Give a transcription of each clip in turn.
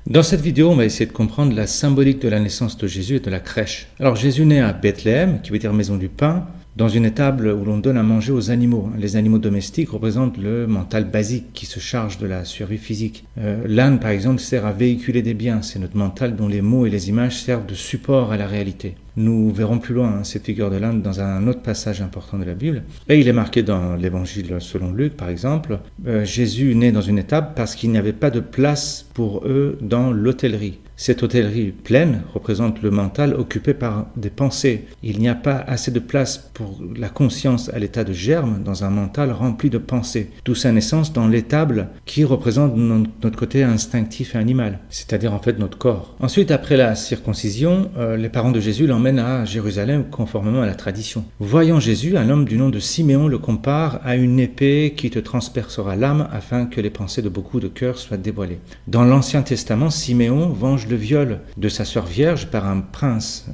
Dans cette vidéo, on va essayer de comprendre la symbolique de la naissance de Jésus et de la crèche. Alors Jésus naît à Bethléem, qui veut dire maison du pain, dans une étable où l'on donne à manger aux animaux. Les animaux domestiques représentent le mental basique qui se charge de la survie physique. L'âne, par exemple, sert à véhiculer des biens. C'est notre mental dont les mots et les images servent de support à la réalité. Nous verrons plus loin cette figure de l'âne dans un autre passage important de la Bible. Et il est marqué dans l'évangile selon Luc, par exemple. Jésus naît dans une étable parce qu'il n'y avait pas de place pour eux dans l'hôtellerie. Cette hôtellerie pleine représente le mental occupé par des pensées. Il n'y a pas assez de place pour la conscience à l'état de germe dans un mental rempli de pensées. D'où sa naissance dans l'étable qui représente notre côté instinctif et animal, c'est-à-dire en fait notre corps. Ensuite, après la circoncision, les parents de Jésus l'emmènent à Jérusalem conformément à la tradition. Voyant Jésus, un homme du nom de Siméon le compare à une épée qui te transpercera l'âme afin que les pensées de beaucoup de cœurs soient dévoilées. Dans l'Ancien Testament, Siméon venge le viol de sa sœur vierge par un prince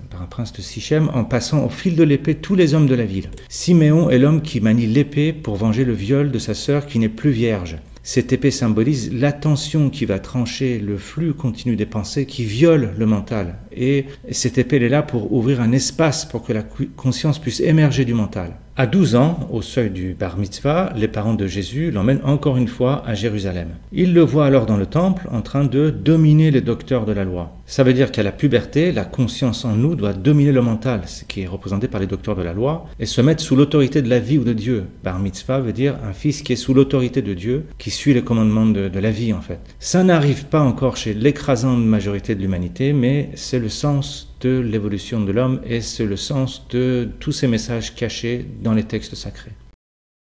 de Sichem, en passant au fil de l'épée tous les hommes de la ville. Siméon est l'homme qui manie l'épée pour venger le viol de sa sœur qui n'est plus vierge. Cette épée symbolise l'attention qui va trancher le flux continu des pensées qui viole le mental. Et cette épée elle est là pour ouvrir un espace pour que la conscience puisse émerger du mental. À 12 ans, au seuil du bar mitzvah, les parents de Jésus l'emmènent encore une fois à Jérusalem. Ils le voient alors dans le temple en train de dominer les docteurs de la loi. Ça veut dire qu'à la puberté, la conscience en nous doit dominer le mental, ce qui est représenté par les docteurs de la loi, et se mettre sous l'autorité de la vie ou de Dieu. Bar mitzvah veut dire un fils qui est sous l'autorité de Dieu, qui suit les commandements de la vie en fait. Ça n'arrive pas encore chez l'écrasante majorité de l'humanité, mais c'est le sens de l'évolution de l'homme et c'est le sens de tous ces messages cachés dans les textes sacrés.